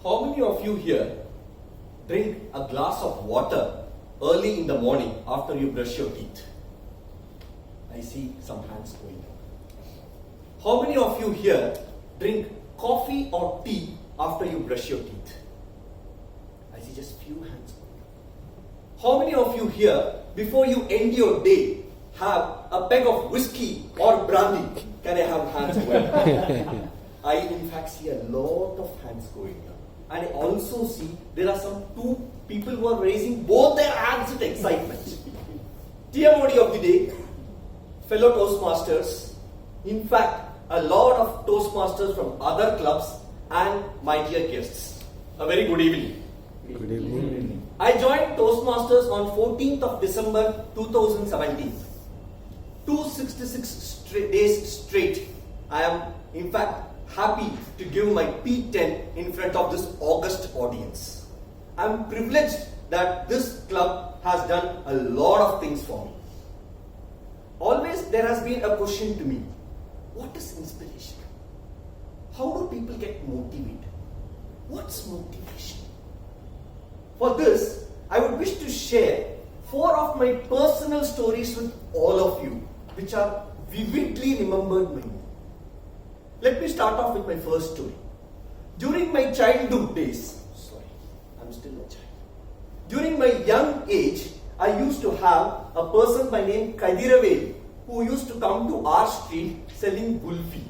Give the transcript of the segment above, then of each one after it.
How many of you here drink a glass of water early in the morning after you brush your teeth? I see some hands going up. How many of you here drink coffee or tea after you brush your teeth? I see just few hands going up. How many of you here, before you end your day, have a peg of whiskey or brandy? Can I have hands going up? I in fact see a lot of hands going up. And I also see there are some two people who are raising both their hands with excitement. TMOD of the day, fellow Toastmasters, in fact, a lot of Toastmasters from other clubs, and my dear guests. A very good evening. Good evening. I joined Toastmasters on 14th of December 2017. 266 days straight. I am, in fact, happy to give my P10 in front of this august audience. I am privileged that this club has done a lot of things for me. Always there has been a question to me: what is inspiration? How do people get motivated? What's motivation? For this, I would wish to share 4 of my personal stories with all of you, which are vividly remembered by me. Let me start off with my first story. During my childhood days, I'm still a child. During my young age, I used to have a person by name Kadiravel who used to come to our street selling gulfi.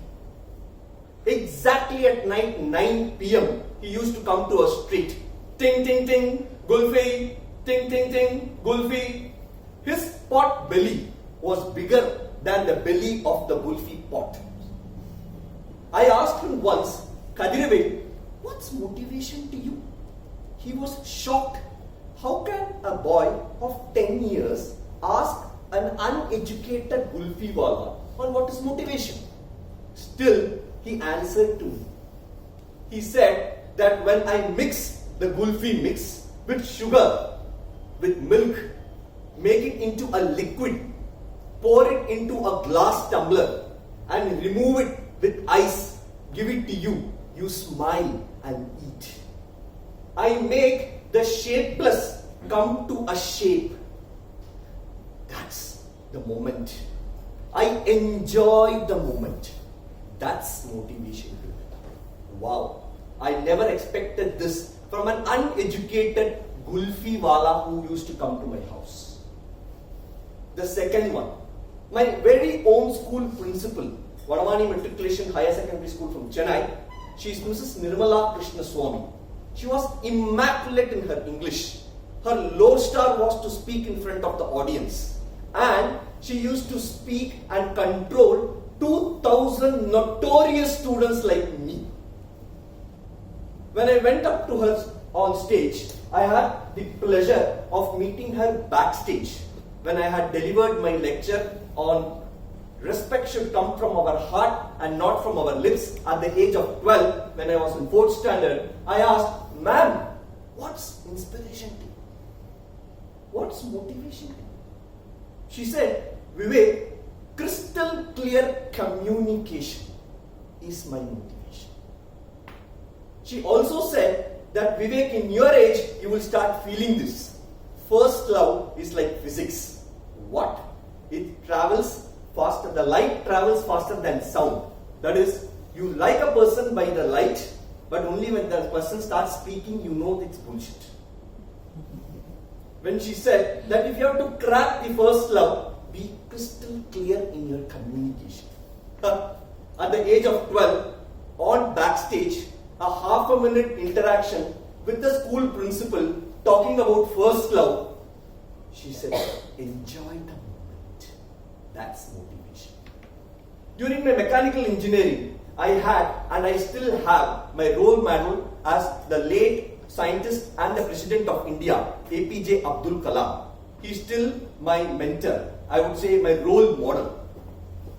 Exactly at night 9 p.m. he used to come to our street. Ting ting ting, gulfi, ting ting ting, gulfi. His pot belly was bigger than the belly of the gulfi pot. I asked him once, Kadiravel, what's motivation to you? He was shocked. How can a boy of 10 years ask an uneducated gulfi wala on what is motivation? Still, he answered to me. He said that when I mix the gulfi mix with sugar, with milk, make it into a liquid, pour it into a glass tumbler and remove it with ice, give it to you, you smile and eat. I make the shapeless come to a shape. That's the moment. I enjoy the moment. That's motivation. Wow, I never expected this from an uneducated gulfi wala who used to come to my house. The second one, my very own school principal, Vadamani Matriculation Higher Secondary School from Chennai. She is Mrs. Nirmala Krishnaswamy. She was immaculate in her English. Her lodestar was to speak in front of the audience. And she used to speak and control 2,000 notorious students like me. When I went up to her on stage, I had the pleasure of meeting her backstage when I had delivered my lecture on respect should come from our heart and not from our lips at the age of 12. When I was in 4th standard, I asked, ma'am, what's inspiration to you? What's motivation to you? She said, Vivek, crystal clear communication is my motivation. She also said that Vivek, in your age, you will start feeling this. First love is like physics. What? It travels faster. The light travels faster than sound. That is, you like a person by the light, but only when the person starts speaking, you know it's bullshit. When she said that if you have to crack the first love, be crystal clear in your communication. At the age of 12, on backstage, a half a minute interaction with the school principal talking about first love, she said, enjoy the moment. That's motivation. During my mechanical engineering, I had and I still have my role model as the late scientist and the President of India, APJ Abdul Kalam. He's still my mentor. I would say my role model.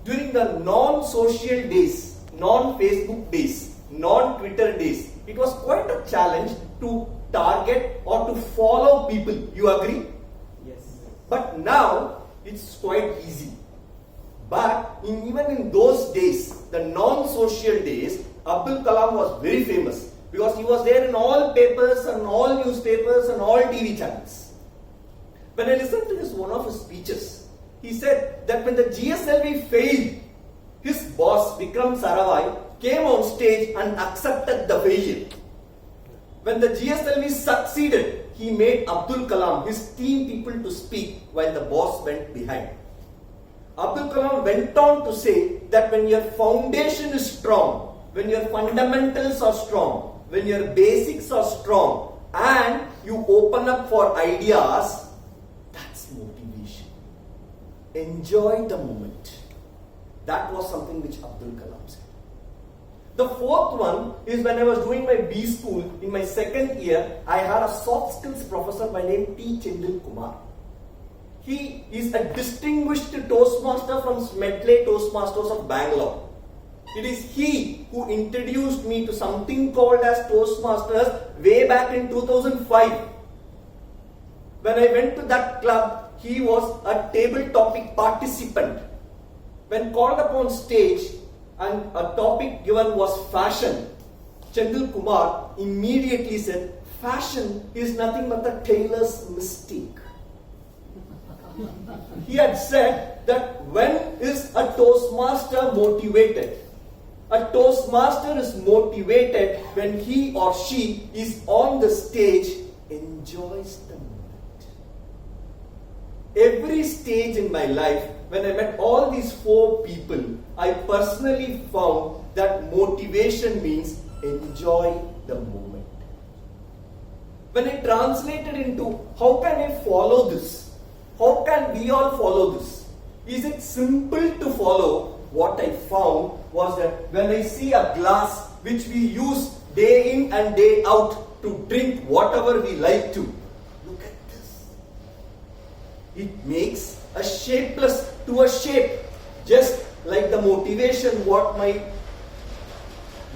During the non-social days, non-Facebook days, non-Twitter days, it was quite a challenge to target or to follow people. You agree? Yes. But now, it's quite easy. But even in those days, the non-social days, Abdul Kalam was very famous. because he was there in all papers and all newspapers and all TV channels. When I listened to one of his speeches, he said that when the GSLV failed, his boss Vikram Sarabhai came on stage and accepted the failure. When the GSLV succeeded, he made Abdul Kalam, his team people, to speak while the boss went behind. Abdul Kalam went on to say that when your foundation is strong, when your fundamentals are strong, when your basics are strong, and you open up for ideas, that's motivation. Enjoy the moment. That was something which Abdul Kalam said. The fourth one is when I was doing my B school in my second year, I had a soft skills professor by name T. Chendil Kumar. He is a distinguished Toastmaster from Smedley Toastmasters of Bangalore. It is he who introduced me to something called as Toastmasters way back in 2005. When I went to that club, he was a table topic participant. When called upon stage and a topic given was fashion, Chendil Kumar immediately said, fashion is nothing but the tailor's mistake. He had said that when is a Toastmaster motivated? A Toastmaster is motivated when he or she is on the stage, enjoys the moment. Every stage in my life, when I met all these four people, I personally found that motivation means enjoy the moment. When I translated into how can I follow this? How can we all follow this? Is it simple to follow? What I found was that when I see a glass which we use day in and day out to drink whatever we like to, look at this. It makes a shapeless to a shape, just like the motivation what my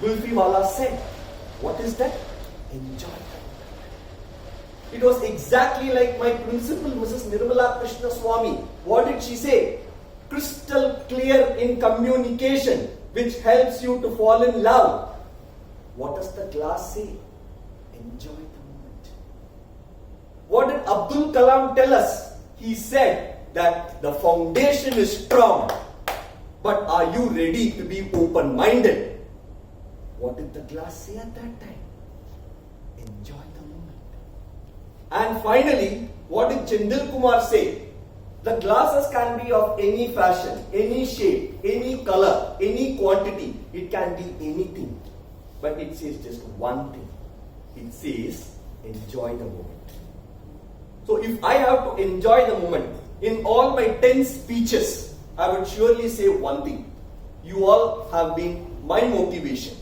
Gulfi Wala said. What is that? Enjoy. It was exactly like my principal, Mrs. Nirmala Krishna Swami. What did she say? Crystal clear in communication, which helps you to fall in love. What does the glass say? Enjoy the moment. What did Abdul Kalam tell us? He said that the foundation is strong, but are you ready to be open-minded? What did the glass say at that time? Enjoy the moment. And finally, what did Chendil Kumar say? The glasses can be of any fashion, any shape, any color, any quantity. It can be anything. But it says just one thing. It says, enjoy the moment. So if I have to enjoy the moment, in all my 10 speeches, I would surely say one thing. You all have been my motivation.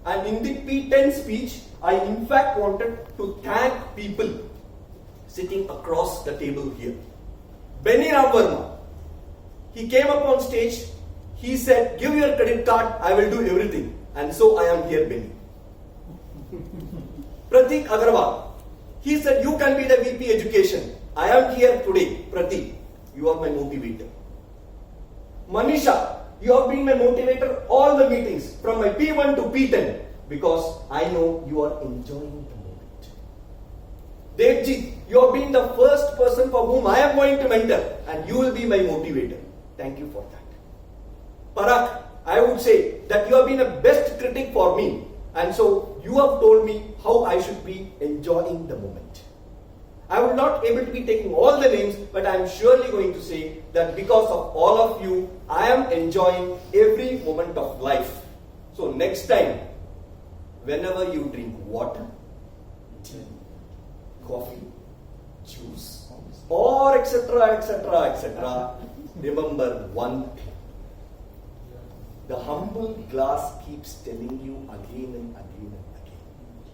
And in the P10 speech, I in fact wanted to thank people sitting across the table here. Benny Ram Verma, he came up on stage, he said, give your credit card, I will do everything. And so I am here, Benny. Pratik Agarwal, he said, you can be the VP Education. I am here today, Pratik. You are my motivator. Manisha, you have been my motivator all the meetings, from my P1 to P10, because I know you are enjoying the moment. Devji, you have been the first person for whom I am going to mentor, and you will be my motivator. Thank you for that. Parak, I would say that you have been a best critic for me, and so you have told me how I should be enjoying the moment. I will not able to be taking all the names, but I am surely going to say that because of all of you, I am enjoying every moment of life. So next time, whenever you drink water, tea, coffee, juice, or etc., etc., etc., remember one thing. The humble glass keeps telling you again and again and